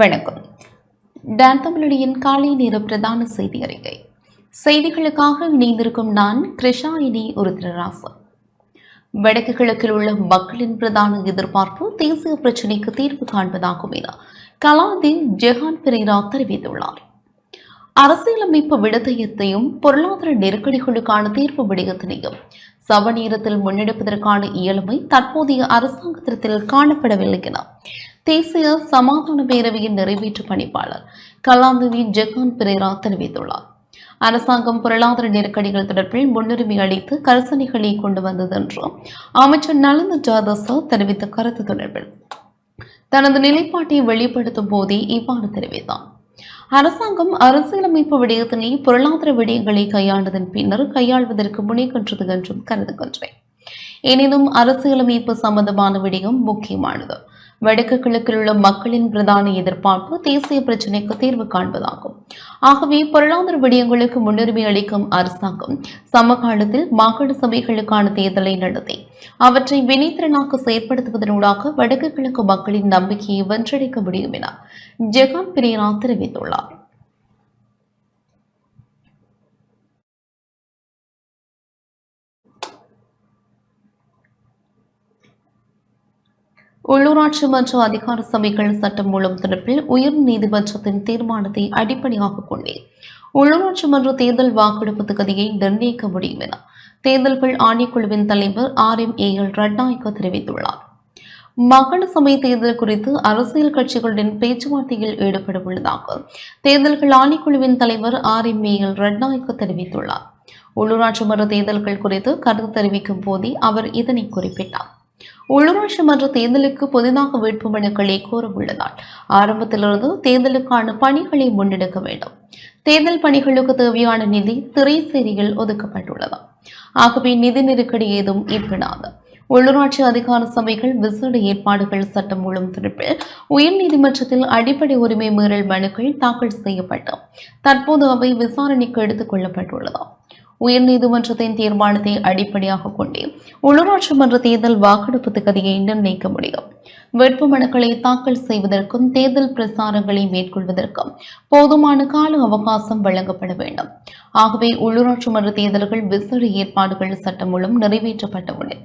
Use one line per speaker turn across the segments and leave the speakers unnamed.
வணக்கம். டான் தமிழொலியின் காலை நேர பிரதான செய்தி அறிக்கை. செய்திகளுக்காக இணைந்திருக்கும் நான் கிருஷாயினி உருத்திரராசு. வடக்கு கிழக்கில் உள்ள மக்களின் பிரதான எதிர்பார்ப்பு தேசிய பிரச்சினைக்கு தீர்வு காண்பதாகும் என கலாநிதி ஜெஹான் பெரேரா தெரிவித்துள்ளார். அரசியலமைப்பு விடயத்தையும் பொருளாதார நெருக்கடிகளுக்கான தீர்ப்பு விடயத்தினையும் சப நேரத்தில் முன்னெடுப்பதற்கான இயலுமை தற்போதைய அரசாங்கத்தில் காணப்படவில்லை என தேசிய சமாதான பேரவையின் நிறைவேற்று பணிப்பாளர் கலாநிதி ஜெகான் பெரேரா தெரிவித்துள்ளார். அரசாங்கம் பொருளாதார நெருக்கடிகள் தொடர்பில் முன்னுரிமை அளித்து கரிசனைகளை கொண்டு வந்தது என்று அமைச்சர் நலிந்த ஜாதச தெரிவித்த கருத்து தொடர்பில் தனது நிலைப்பாட்டை வெளிப்படுத்தும் போதே இவ்வாறு தெரிவித்தார். அரசாங்கம் அரசியலமைப்பு விடயத்தினை பொருளாதார விடயங்களை கையாண்டதன் பின்னர் கையாள்வதற்கு முனைகின்றது என்றும் கருதுகின்றேன். எனினும் அரசியலமைப்பு சம்பந்தமான விடயம் முக்கியமானது. வடக்கு கிழக்கில் உள்ள மக்களின் பிரதான எதிர்பார்ப்பு தேசிய பிரச்சினைக்கு தீர்வு காண்பதாகும். ஆகவே பொருளாதார விடயங்களுக்கு முன்னுரிமை அளிக்கும் அரசாங்கம் சமகாலத்தில் மாகாண சபைகளுக்கான தேர்தலை நடத்தி அவற்றை வினைத்திறனாக செயற்படுத்துவதனூடாக வடக்கு கிழக்கு மக்களின் நம்பிக்கையை வென்றடைக்க முடியும் என ஜெகான் பெரேரா தெரிவித்துள்ளார். உள்ளூராட்சி மன்ற அதிகார சபைகள் சட்டம் மூலம் தொடர்பில் உயர் நீதிமன்றத்தின் தீர்மானத்தை அடிப்படையாக கொண்டே உள்ளூராட்சி மன்ற தேர்தல் வாக்கெடுப்பு தொகுதியை நிர்ணயிக்க முடியும் என தேர்தல்கள் ஆணைக்குழுவின் தலைவர் RMAL ரட்நாயக்க தெரிவித்துள்ளார். மாகாண சபை தேர்தல் குறித்து அரசியல் கட்சிகளுடன் பேச்சுவார்த்தையில் ஈடுபட உள்ளதாக தேர்தல்கள் ஆணைக்குழுவின் தலைவர் RMAL ரட்நாயக்க தெரிவித்துள்ளார். உள்ளூராட்சி மன்ற தேர்தல்கள் குறித்து கருத்து தெரிவிக்கும் போதே அவர் இதனை குறிப்பிட்டார். உள்ளூராட்சி மன்ற தேர்தலுக்கு புதிதாக வேட்புமனுக்களை கோரவுள்ளதால் ஆரம்பத்திலிருந்து தேர்தலுக்கான பணிகளை முன்னெடுக்க வேண்டும். தேர்தல் பணிகளுக்கு தேவையான நிதி திரைசேரியில் ஒதுக்கப்பட்டுள்ளது. ஆகவே நிதி நெருக்கடி ஏதும் ஏற்படாது. உள்ளூராட்சி அதிகார சபைகள் விசேட ஏற்பாடுகள் சட்டம் மூலம் தொடர்பில் உயர்நீதிமன்றத்தில் அடிப்படை உரிமை மீறல் மனுக்கள் தாக்கல் செய்யப்பட்டு தற்போது அவை விசாரணைக்கு எடுத்துக் கொள்ளப்பட்டுள்ளது. உயர்நீதிமன்றத்தின் தீர்மானத்தை அடிப்படையாக கொண்டே உள்ளூராட்சி மன்ற தேர்தல் வாக்கெடுப்பு திகதியை நிர்ணயிக்க முடியும். வேட்புமனுக்களை தாக்கல் செய்வதற்கும் தேர்தல் பிரசாரங்களை மேற்கொள்வதற்கும் போதுமான கால அவகாசம் வழங்கப்பட வேண்டும். ஆகவே உள்ளூராட்சி மன்ற தேர்தல்கள் விசேட ஏற்பாடுகள் சட்டம் மூலம் நிறைவேற்றப்பட்டவுடன்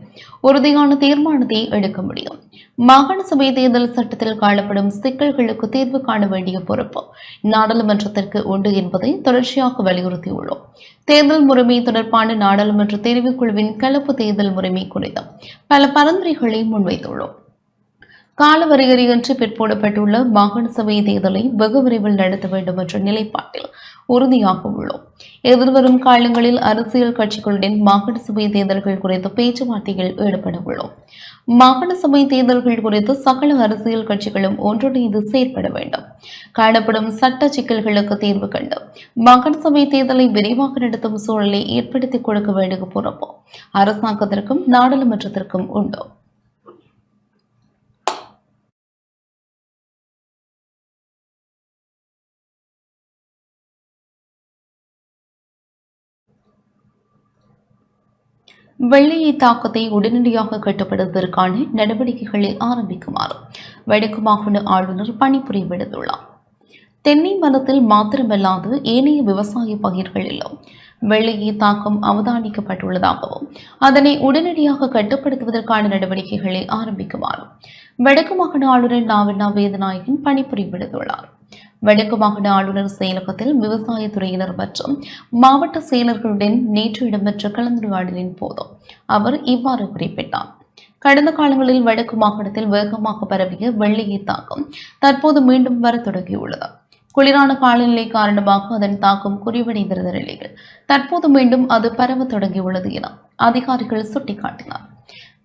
உறுதியான தீர்மானத்தை எடுக்க முடியும். மாகாண சபை தேர்தல் சட்டத்தில் காணப்படும் சிக்கல்களுக்கு தீர்வு காண வேண்டிய பொறுப்பு நாடாளுமன்றத்திற்கு உண்டு என்பதை தொடர்ச்சியாக வலியுறுத்தியுள்ளோம். தேர்தல் முறைமை தொடர்பான நாடாளுமன்ற தெரிவுக்குழுவின் கலப்பு தேர்தல் முறைமை குறித்து பல பரிந்துரைகளை முன்வைத்துள்ளோம். கால வரையறையின்றி பிற்போடப்பட்டுள்ள மாகாண சபை தேர்தலை வெகு விரைவில் நடத்த வேண்டும் என்ற நிலைப்பாட்டில் உறுதியாக உள்ளோம். எதிர்வரும் காலங்களில் அரசியல் கட்சிகளுடன் மாகாண சபை தேர்தல்கள் குறித்து பேச்சுவார்த்தையில் ஈடுபட உள்ளோம். மாகாண சபை தேர்தல்கள் குறித்து சகல அரசியல் கட்சிகளும் ஒன்றிணைந்து செயற்பட வேண்டும். காணப்படும் சட்ட சிக்கல்களுக்கு தீர்வு கண்டு மாகாண சபை தேர்தலை விரைவாக நடத்தும் சூழலை ஏற்படுத்திக் கொடுக்க வேண்டிய பொறுப்பு அரசாங்கத்திற்கும் நாடாளுமன்றத்திற்கும் உண்டு. வெள்ளையை தாக்கத்தை உடனடியாக கட்டுப்படுத்துவதற்கான நடவடிக்கைகளை ஆரம்பிக்குமாறு வடக்கு மாகாண ஆளுநர் பணிபுரிய விடுத்துள்ளார். தென்னை மரத்தில் மாத்திரமல்லாது ஏனைய விவசாய பயிர்களிலும் வெள்ளையை தாக்கம் அவதானிக்கப்பட்டுள்ளதாகவும் அதனை உடனடியாக கட்டுப்படுத்துவதற்கான நடவடிக்கைகளை ஆரம்பிக்குமாறு வடக்கு மாகாண ஆளுநர் நாவண்ணா வேதநாயகன் பணிபுரிய விடுத்துள்ளார். வடக்கு மாகாண ஆளுநர் செயலகத்தில் விவசாயத்துறையினர் மற்றும் மாவட்ட செயலர்களுடன் நேற்று இடம்பெற்ற கலந்துரையாடலின் போது அவர் இவ்வாறு குறிப்பிட்டார். கடந்த காலங்களில் வடக்கு மாகாணத்தில் வேகமாக பரவிய வெள்ளையை தாக்கம் தற்போது மீண்டும் வர தொடங்கியுள்ளது. குளிரான காலநிலை காரணமாக அதன் தாக்கம் குறைவடைந்திருந்த நிலையில் தற்போது மீண்டும் அது பரவ தொடங்கியுள்ளது என அதிகாரிகள் சுட்டிக்காட்டினார்.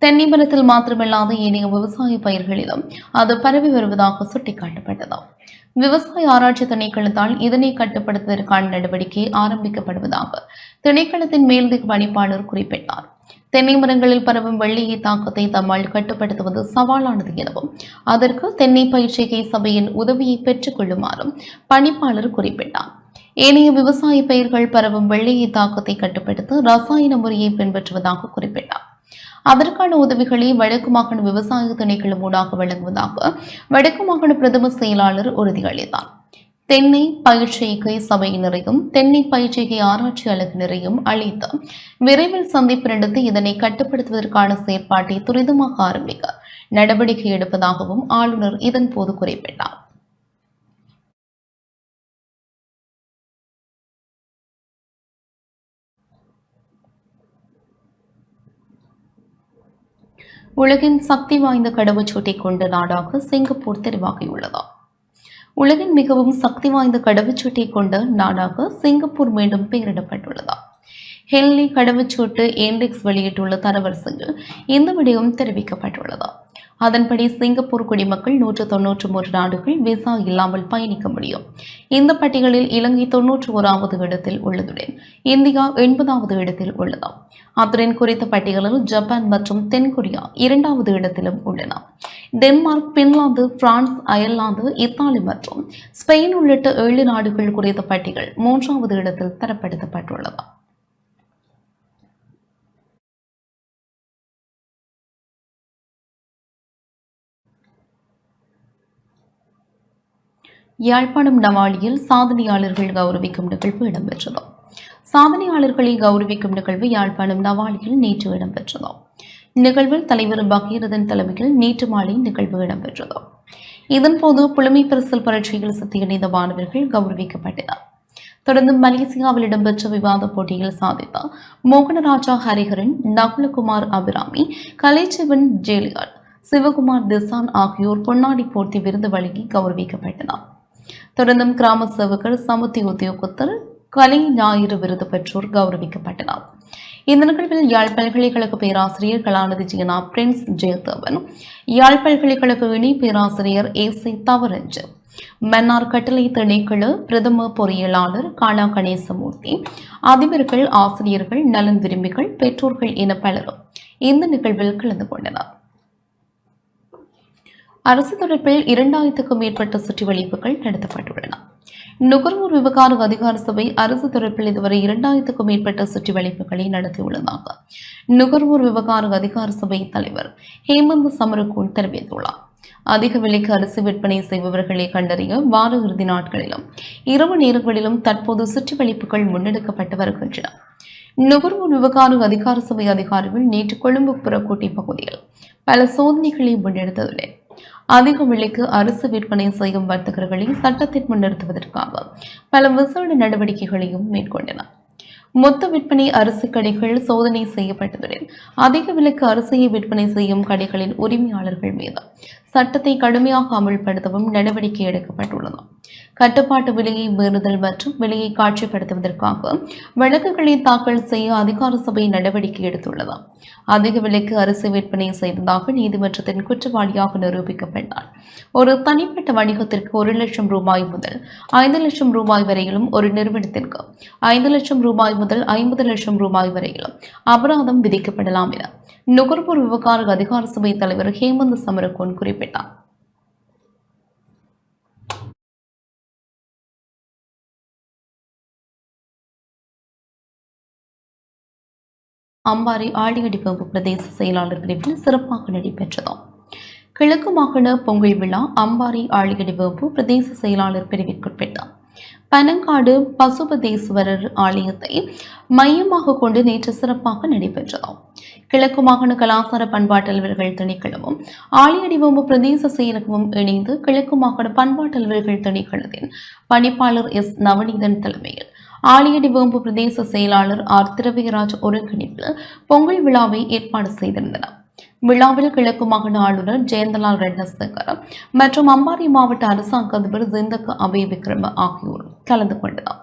தென்னை மரத்தில் மாத்திரமல்லாத ஏனைய விவசாய பயிர்களிலும் அது பரவி வருவதாக சுட்டிக்காட்டப்பட்டது. விவசாய ஆராய்ச்சி திணைக்களத்தால் இதனை கட்டுப்படுத்துவதற்கான நடவடிக்கை ஆரம்பிக்கப்படுவதாக திணைக்களத்தின் மேல்திக பணிப்பாளர் குறிப்பிட்டார். தென்னை மரங்களில் பரவும் வெள்ளையை தாக்கத்தை தம்மால் கட்டுப்படுத்துவது சவாலானது எனவும் அதற்கு தென்னை பயிற்சிகை சபையின் உதவியை பெற்றுக் கொள்ளுமாறும் பணிப்பாளர் குறிப்பிட்டார். ஏனைய விவசாய பயிர்கள் பரவும் வெள்ளையை தாக்கத்தை கட்டுப்படுத்த ரசாயன முறையை பின்பற்றுவதாக குறிப்பிட்டார். அதற்கான உதவிகளை வடக்கு மாகாண விவசாய திணைக்களம் ஊடாக வழங்குவதாக வடக்கு மாகாண பிரதம செயலாளர் உறுதியளித்தார். தென்னை பயிற்சிகை சபையினரையும் தென்னை பயிற்சிகை ஆராய்ச்சி அலகினரையும் அழைத்து விரைவில் சந்திப்பு நடத்தி இதனை கட்டுப்படுத்துவதற்கான செயற்பாட்டை துரிதமாக ஆரம்பிக்க நடவடிக்கை எடுப்பதாகவும் ஆளுநர் இதன்போது குறிப்பிட்டார். உலகின் சக்தி வாய்ந்த கடவுச்சீட்டை கொண்ட நாடாக சிங்கப்பூர் தெரிவாகியுள்ளது. உலகின் மிகவும் சக்தி வாய்ந்த கடவுச்சீட்டை கொண்ட நாடாக சிங்கப்பூர் மீண்டும் பெயரிடப்பட்டுள்ளது. ஹென்லி கடவுச்சீட்டு இண்டெக்ஸ் வெளியிட்டுள்ள தரவரிசையில் இந்த விடயம் தெரிவிக்கப்பட்டுள்ளது. அதன்படி சிங்கப்பூர் குடிமக்கள் 193 நாடுகள் விசா இல்லாமல் பயணிக்க முடியும். இந்த பட்டியலில் இலங்கை 91வது இடத்தில் உள்ளதுடன் இந்தியா 80வது இடத்தில் உள்ளது. அத்துடன் குறித்த பட்டியலில் ஜப்பான் மற்றும் தென்கொரியா 2வது இடத்திலும் உள்ளன. Denmark, Finland, France, Ireland, Italy மற்றும் ஸ்பெயின் உள்ளிட்ட 7 நாடுகள் குறித்த பட்டியல் 3வது இடத்தில் தரப்படுத்தப்பட்டுள்ளது. யாழ்ப்பாணம் நவாலியில் சாதனையாளர்கள் கௌரவிக்கும் நிகழ்வு இடம்பெற்றது. சாதனையாளர்களை கௌரவிக்கும் நிகழ்வு யாழ்ப்பாணம் நவாலியில் நேற்று இடம்பெற்றது. நிகழ்வில் தலைவர் பகீரதன் தலைமையில் நேற்று மாலை நிகழ்வு இடம்பெற்றது. இதன்போது புலமை பரிசில் பரீட்சையில் சித்தியடைந்த மாணவர்கள் கௌரவிக்கப்பட்டனர். தொடர்ந்து மலேசியாவில் இடம்பெற்ற விவாத போட்டியில் சாதித்த மோகனராஜா ஹரிஹரன், நகுலகுமார் அபிராமி, கலைச்சிவன் ஜேலியாட், சிவகுமார் திசான் ஆகியோர் பொன்னாடி போட்டி விருது வழங்கி கௌரவிக்கப்பட்டனர். தொடர்ந்தும் கிராம சேவகர், சமுத்தி உத்தியோகத்தர், கலை ஞாயிறு விருது பெற்றோர் கௌரவிக்கப்பட்டனர். இந்த நிகழ்வில் யாழ் பல்கலைக்கழக பேராசிரியர் கலாநிதி ஜீனா பிரின்ஸ் ஜெயதேவன், யாழ் பல்கலைக்கழக இணை பேராசிரியர் ஏசி தவரஞ்சு, மன்னார் கட்டளை திணைக்கள பிரதம பொறியியலாளர் கானா கணேசமூர்த்தி, அதிபர்கள், ஆசிரியர்கள், நலன் விரும்பிகள், பெற்றோர்கள் என பலரும் இந்த நிகழ்வில் கலந்து கொண்டனர். அரசு தொடர்பில் 2000க்கும் மேற்பட்ட சுற்றிவளைப்புகள் நடத்தப்பட்டுள்ளன. நுகர்வோர் விவகார அதிகார சபை அரசு தொடர்பில் இதுவரை 2000க்கும் மேற்பட்ட சுற்றிவளைப்புகளை நடத்தியுள்ளதாக நுகர்வோர் விவகார அதிகார சபை தலைவர் ஹேமந்த் சமரகோன் தெரிவித்துள்ளார். அதிக விலைக்கு அரிசி விற்பனை செய்பவர்களை கண்டறிய வார இறுதி நாட்களிலும் இரவு நேரங்களிலும் தற்போது சுற்றிவளைப்புகள் முன்னெடுக்கப்பட்டு வருகின்றன. நுகர்வோர் விவகார அதிகார சபை அதிகாரிகள் நேற்று கொழும்பு புறக்கோட்டை பகுதியில் பல சோதனைகளை முன்னெடுத்ததுடன் அதிக விலைக்கு அரிசி விற்பனை செய்யும் வர்த்தகர்களை சட்டத்தின் முன் நிறுத்துவதற்காக பல விசேட நடவடிக்கைகளையும் மேற்கொண்டனர். மொத்த விற்பனை அரிசி கடைகள் சோதனை செய்யப்பட்டதுடன் அதிக விலைக்கு அரிசியை விற்பனை செய்யும் கடைகளின் உரிமையாளர்கள் மீது சட்டத்தை கடுமையாக அமல்படுத்தவும் நடவடிக்கை எடுக்கப்பட்டுள்ளது. கட்டுப்பாட்டு விலையை மீறுதல் மற்றும் விலையை காட்சிப்படுத்துவதற்காக வழக்குகளை தாக்கல் செய்ய அதிகார சபை நடவடிக்கை எடுத்துள்ளது. அதிக விலைக்கு அரிசி விற்பனை செய்ததாக நீதிமன்றத்தின் குற்றவாளியாக நிரூபிக்கப்பட்டார் ஒரு தனிப்பட்ட வணிகத்திற்கு 1 லட்சம் ரூபாய் முதல் 5 லட்சம் ரூபாய் வரையிலும், ஒரு நிறுவனத்திற்கு 5 லட்சம் ரூபாய் முதல் 50 லட்சம் ரூபாய் வரையிலும் அபராதம் விதிக்கப்படலாம் என நுகர்வோர் விவகார அதிகார சபை தலைவர் ஹேமந்த் சமரகோன் குறிப்பிட்டார். அம்பாறை ஆழியடிப்பம்பு பிரதேச செயலாளர் பிரிவில் சிறப்பாக நடைபெற்றது. கிழக்கு மாகாண பொங்கல் விழா அம்பாறை ஆழியடிவம்பு பிரதேச செயலாளர் பிரிவிற்குட்பட்ட பனங்காடு பசுபதேஸ்வரர் ஆலயத்தை மையமாக கொண்டு நேற்று சிறப்பாக நடைபெற்றது. கிழக்கு மாகாண கலாசார பண்பாட்டல்வர்கள் திணைக்களமும் ஆழியடிவம்பு பிரதேச செயலகமும் இணைந்து கிழக்கு மாகாண பண்பாட்டல்வர்கள் திணைக்களத்தின் பணிப்பாளர் எஸ் நவநீதன் தலைமையில் ஆழியடிவம்பு பிரதேச செயலாளர் ஆர் திரவியராஜ் ஒருங்கிணைப்பில் பொங்கல் விழாவை ஏற்பாடு செய்திருந்தனர். விழாவில் கிழக்கு மாகாண ஆளுநர் ஜெயந்தலால் ரெட்னசேகர் மற்றும் அம்பாறை மாவட்ட அரசாங்க அதிபர் ஜிந்தக அபய விக்ரம ஆகியோர் கலந்து கொண்டனர்.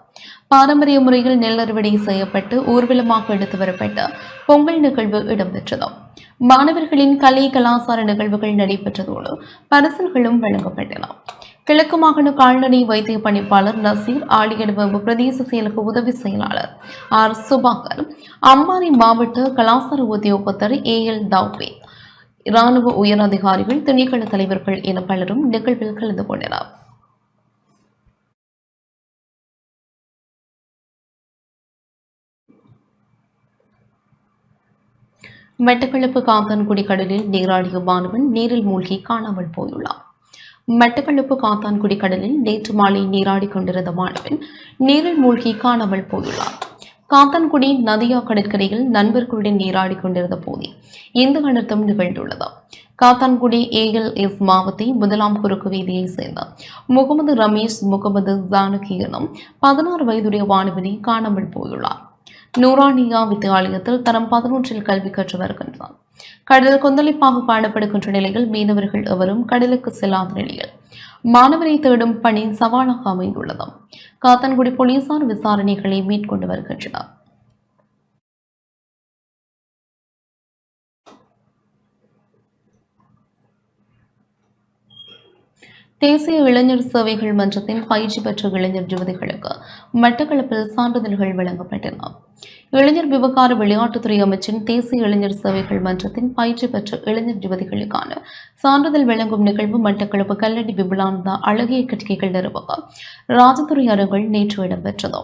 பாரம்பரிய முறையில் நெல் அறுவடை செய்யப்பட்டு ஊர்வலமாக எடுத்து வரப்பட்ட பொங்கல் நிகழ்வு இடம்பெற்றது. மாணவர்களின் கலை கலாசார நிகழ்வுகள் நடைபெற்றதோடு பரிசுகளும் வழங்கப்பட்டன. கிழக்கு மாகாண கால்நடை வைத்திய பணிப்பாளர் நசீர், ஆழியடிவம்பு பிரதேச செயலக உதவி செயலாளர் ஆர் சுபாகர், அம்பாறை மாவட்ட கலாசார உத்தியோகத்தர் ஏஎல் தௌபே, இராணுவ உயர் அதிகாரிகள், திணைக்கள தலைவர்கள் என பலரும் நிகழ்வில் கலந்து கொண்டனர். மட்டக்களப்பு காத்தான்குடி கடலில் நீராடிய மாணவன் நீரில் மூழ்கி காணாமல் போயுள்ளார். மட்டக்களப்பு காத்தான்குடி கடலில் நேற்று மாலை நீராடிக் கொண்டிருந்த மாணவன் நீரில் மூழ்கி காணாமல் போயுள்ளார். காத்தான்குடி நதியா கடற்கரையில் நண்பர்களுடன் நீராடிக் கொண்டிருந்த போதே இந்த அனர்த்தம் நிகழ்ந்துள்ளது. காத்தான்குடி ALS மாவட்ட முதலாம் குறுக்கு வீதியைச் சேர்ந்த முகமது ரமேஷ் முகமது ஜானகி எனும் 16 வயதுடைய மாணவனை காணாமல் போயுள்ளார். நூரானியா வித்தியாலயத்தில் தரம் 11 கல்வி கற்று வருகின்றார். கடல் கொந்தளிப்பாக காணப்படுகின்ற நிலையில் மீனவர்கள் எவரும் கடலுக்கு செல்லாத நிலையில் மாணவரை தேடும் பணி சவாலாக அமைந்துள்ளது. காத்தான்குடி போலீசார் விசாரணைகளை மேற்கொண்டு வருகின்றனர். தேசிய இளைஞர் சேவைகள் மன்றத்தின் பயிற்சி பெற்ற இளைஞர் யுவதிகளுக்கு மட்டக்களப்பில் சான்றிதழ்கள் வழங்கப்பட்டன. இளைஞர் விவகார விளையாட்டுத்துறை அமைச்சின் தேசிய இளைஞர் சேவைகள் மன்றத்தின் பயிற்சி பெற்ற இளைஞர் யுவதிகளுக்கான சான்றிதழ் வழங்கும் நிகழ்வு மட்டக்களப்பு கல்லடி விபுலானந்தா அழகிய கட்டிகைகள் நிறுவக ராஜதுறை அரங்கில் நேற்று இடம்பெற்றது.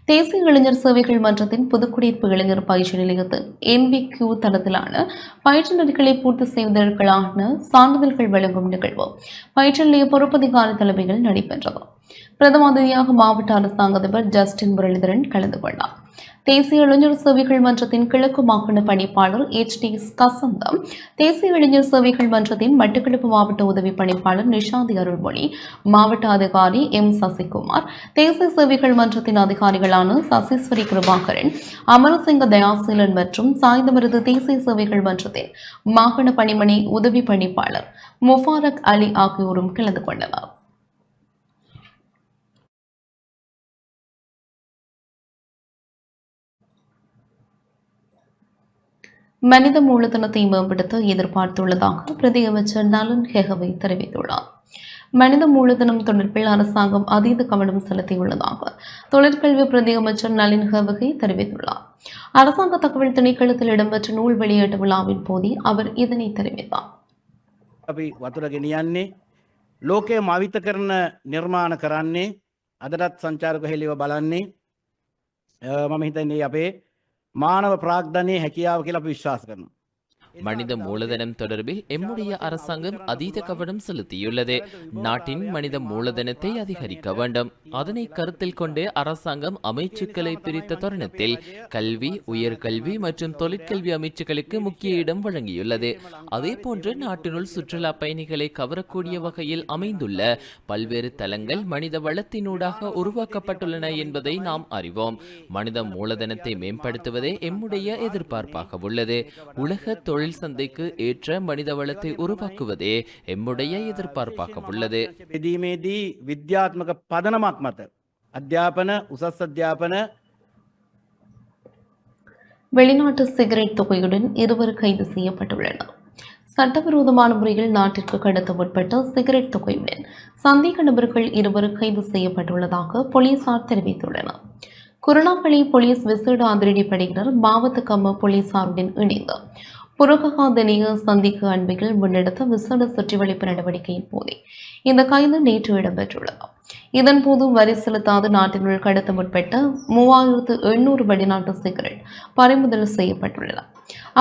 தேசிய இளைஞர் சேவைகள் மன்றத்தின் புதுக்குடியிருப்பு இளைஞர் பயிற்சி நிலையத்தின் MBQ தளத்திலான பயிற்சி நெறிகளை பூர்த்தி செய்வதற்கான சான்றிதழ்கள் வழங்கும் நிகழ்வு பயிற்சி நிலைய பொறுப்பதிகாரி தலைமையில் நடைபெற்றது. பிரதம அதிதியாக மாவட்ட அரசாங்க அதிபர் ஜஸ்டின் முரளிதரன் கலந்து கொண்டார். தேசிய இளைஞர் சேவைகள் மன்றத்தின் கிழக்கு மாகாண பணிப்பாளர் HD கசந்தம், தேசிய இளைஞர் சேவைகள் மன்றத்தின் மட்டக்களப்பு மாவட்ட உதவி பணிப்பாளர் நிஷாந்தி அருள்மொழி, மாவட்ட அதிகாரி M சசிகுமார், தேசிய சேவைகள் மன்றத்தின் அதிகாரிகளான சசீஸ்வரி கிருபாகரன், அமரசிங்க தயாசீலன் மற்றும் சாய்ந்தமருது தேசிய சேவைகள் மன்றத்தின் மாகாண பணிமனை உதவி பணிப்பாளர் முபாரக் அலி ஆகியோரும் கலந்து கொண்டனர். மனித மூலதனத்தை மேம்படுத்த எதிர்பார்த்துள்ளதாக பிரதி அமைச்சர் நலன் ஹெகவே தெரிவித்துள்ளார். மனித மூலதனம் தொடர்பில் அரசாங்கம் அதீத கவனம் செலுத்தியுள்ளதாக தொழிற்கல்வி பிரதி அமைச்சர் நளின் ஹெகவே தெரிவித்துள்ளார். அரசாங்க தகவல் திணைக்களத்தில் இடம்பெற்ற நூல் வெளியீட்டு விழாவின் போதே அவர் இதனை தெரிவித்தார்.
ලෝකය මවිත කරන නිර්මාණ කරන්නේ අදටත් සංචාරක හෙළිව බලන්නේ මම හිතන්නේ අපේ මානව ප්‍රාග්ධනයේ හැකියාව කියලා අපි විශ්වාස කරනවා.
மனித மூலதனம் தொடர்பில் எம்முடைய அரசாங்கம் அதீத கவனம் செலுத்தியுள்ளது. நாட்டின் மனித மூலதனத்தை அதிகரிக்க வேண்டும். அதனை கருத்தில் கொண்டு அரசாங்கம் அமைச்சுக்களை பிரித்த தருணத்தில் கல்வி, உயர்கல்வி மற்றும் தொழிற்கல்வி அமைச்சுக்களுக்கு முக்கிய இடம் வழங்கியுள்ளது. அதே போன்று நாட்டினுள் சுற்றுலா பயணிகளை கவரக்கூடிய வகையில் அமைந்துள்ள பல்வேறு தளங்கள் மனித வளத்தினூடாக உருவாக்கப்பட்டுள்ளன என்பதை நாம் அறிவோம். மனித மூலதனத்தை மேம்படுத்துவதே எம்முடைய எதிர்பார்ப்பாக உள்ளது. உலக தொழில் சந்தைக்கு ஏற்ற மனித வளத்தை உருவாக்குவதே எம்முடைய எதிர்பார்ப்பாக உள்ளது.
බෙදීමේදී විද්‍යාත්මක පදනමක් මත අධ්‍යාපන උසස් අධ්‍යාපන
வெளிநாட்டு சிகரெட் தொகையுடன் இருவர் கைது செய்யப்பட்டுள்ளனர். சட்டவிரோதமான முறையில் நாட்டிற்கு கடத்த முற்பட்ட சிகரெட் தொகையுடன் சந்தேக நபர்கள் இருவர் கைது செய்யப்பட்டுள்ளதாக போலீசார் தெரிவித்துள்ளனர். குருணாகலை போலீஸ் விசேட அதிரடிப்படையினர் மாவட்ட கம்ம போலீசாருடன் இணைந்து புரககாதனிய சந்திக்கு அண்மையில் முன்னெடுத்த விசேட சுற்றிவளைப்பு நடவடிக்கையின் போதே இந்த கைது நேற்று இடம்பெற்றுள்ளது. இதன்போது வரி செலுத்தாது நாட்டினுள் கடத்த முற்பட்ட 3800 வெளிநாட்டு சிகரெட் பறிமுதல் செய்யப்பட்டுள்ளன.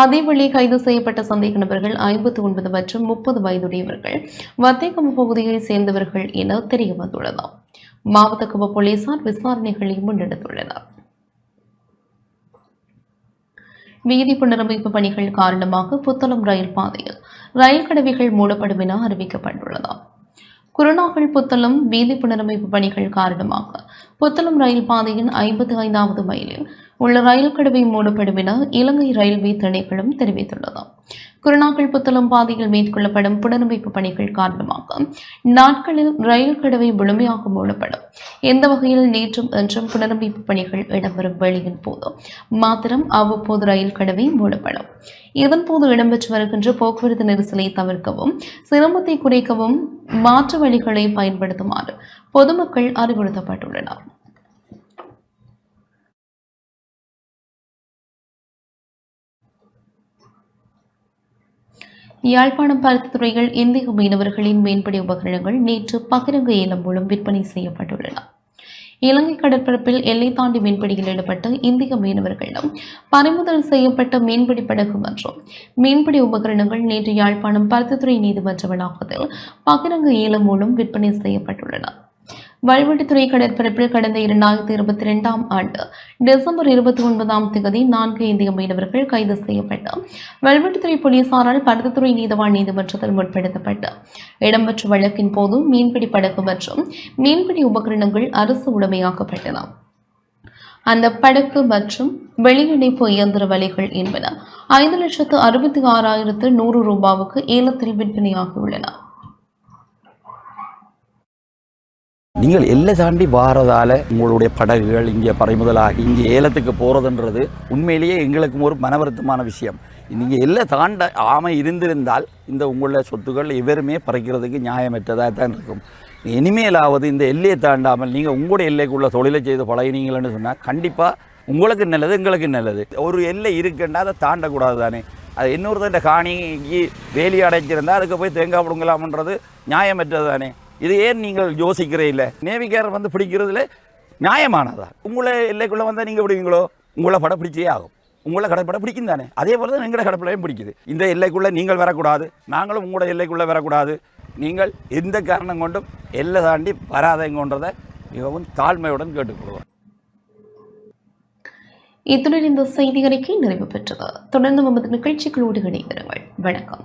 அதேவேளை கைது செய்யப்பட்ட சந்தேக நபர்கள் 59 மற்றும் 30 வயதுடையவர்கள் வத்தேகம பகுதியைச் சேர்ந்தவர்கள் என தெரிய வந்துள்ளது. மாவட்ட கம்ம போலீசார் விசாரணைகளை முன்னெடுத்துள்ளனர். வீதி புனரமைப்பு பணிகள் காரணமாக புத்தளம் ரயில் பாதையில் ரயில் கடவைகள் மூடப்படும் என அறிவிக்கப்பட்டுள்ளது. குருணாகல் புத்தளம் வீதி புனரமைப்பு பணிகள் காரணமாக புத்தளம் ரயில் பாதையின் 55வது மைலில் உள்ள ரயில் கடவை மூடப்படும் என இலங்கை ரயில்வே திணைக்களம் தெரிவித்துள்ளது. குருணாகல் புத்தளம் பாதையில் மேற்கொள்ளப்படும் புனரமைப்பு பணிகள் காரணமாக நாட்களில் ரயில் கடவை முழுமையாக மூடப்படும். எந்த வகையில் நேற்றும் இன்றும் புனரமைப்பு பணிகள் இடம்பெறும் வேளையின் போது மாத்திரம் அவ்வப்போது ரயில் கடவை மூடப்படும். இதன்போது இடம்பெற்று வருகின்ற போக்குவரத்து நெரிசலை தவிர்க்கவும் சிரமத்தை குறைக்கவும் மாற்று வழிகளை பயன்படுத்துமாறு பொதுமக்கள் அறிவுறுத்தப்பட்டுள்ளனர். யாழ்ப்பாணம் பருத்தித்துறையில் இந்திய மீனவர்களின் மீன்பிடி உபகரணங்கள் நேற்று பகிரங்க ஏலம் மூலம் விற்பனை செய்யப்பட்டுள்ளன. இலங்கை கடற்பரப்பில் எல்லை தாண்டி மீன்பிடியில் ஈடுபட்ட இந்திய மீனவர்களிடம் பறிமுதல் செய்யப்பட்ட மீன்பிடி படகு மற்றும் மீன்பிடி உபகரணங்கள் நேற்று யாழ்ப்பாணம் பருத்தித்துறை நீதிமன்ற வளாகத்தில் பகிரங்க ஏலம் மூலம் விற்பனை செய்யப்பட்டுள்ளன. வல்வெட்டித்துறை கடற்பரப்பில் கடந்த 2022ஆம் ஆண்டு டிசம்பர் 29ஆம் தேதி 4 இந்திய மீனவர்கள் கைது செய்யப்பட்டு வல்வெட்டித்துறை போலீசாரால் பருத்தித்துறை நீதவான் நீதிமன்றத்தில் முற்படுத்தப்பட்டு இடம்பெற்ற வழக்கின் போது மீன்பிடி படகு மற்றும் மீன்பிடி உபகரணங்கள் அரசு உடைமையாக்கப்பட்டன. அந்த படகு மற்றும் வெளியிணைப்பு இயந்திர வலைகள் என்பன 5,66,100 ரூபாவுக்கு ஏலத்தில் விற்பனையாகியுள்ளன.
நீங்கள் எல்லை தாண்டி வாரதால் உங்களுடைய படகுகள் இங்கே பறிமுதலாகி இங்கே ஏலத்துக்கு போகிறதுன்றது உண்மையிலேயே எங்களுக்கும் ஒரு மனவருத்தமான விஷயம். நீங்கள் எல்லை தாண்ட இருந்திருந்தால் இந்த உங்களுடைய சொத்துக்கள் எவருமே பறிக்கிறதுக்கு நியாயமற்றதாக தான் இருக்கும். இனிமேலாவது இந்த எல்லையை தாண்டாமல் நீங்கள் உங்களுடைய எல்லைக்குள்ள தொழிலை செய்து பழகினீங்கள்னு சொன்னால் கண்டிப்பாக உங்களுக்கு நல்லது, எங்களுக்கு நல்லது. ஒரு எல்லை இருக்குன்னா அதை தாண்டக்கூடாது தானே. அது இன்னொருத்தண்ட காணிக்கு வேலி அடைச்சிருந்தால் அதுக்கு போய் தேங்காய் பிடுங்கலாம்ன்றது நியாயமற்றது தானே. இது ஏன் நீங்கள் யோசிக்கிறே இல்லை? நேவிக்காரர் வந்து பிடிக்கிறதுல நியாயமானதா? உங்களை எல்லைக்குள்ளே வந்தால் நீங்கள் பிடிங்களோ? உங்களை படம் பிடிச்சே ஆகும். உங்களை கடற்படை பிடிக்கும் தானே. அதே போல் தான் எங்களோட கடற்படையும் பிடிக்குது. இந்த எல்லைக்குள்ளே நீங்கள் வரக்கூடாது, நாங்களும் உங்களோட எல்லைக்குள்ளே வரக்கூடாது. நீங்கள் எந்த காரணம் கொண்டும் எல்லை தாண்டி வராதங்கன்றதை மிகவும் தாழ்மையுடன் கேட்டுக்கொள்வோம்.
இத்துடன் இந்த செய்தி அறிக்கை நிறைவு பெற்றது. தொடர்ந்து நமது நிகழ்ச்சிகளோடு இணைந்திருங்கள். வணக்கம்.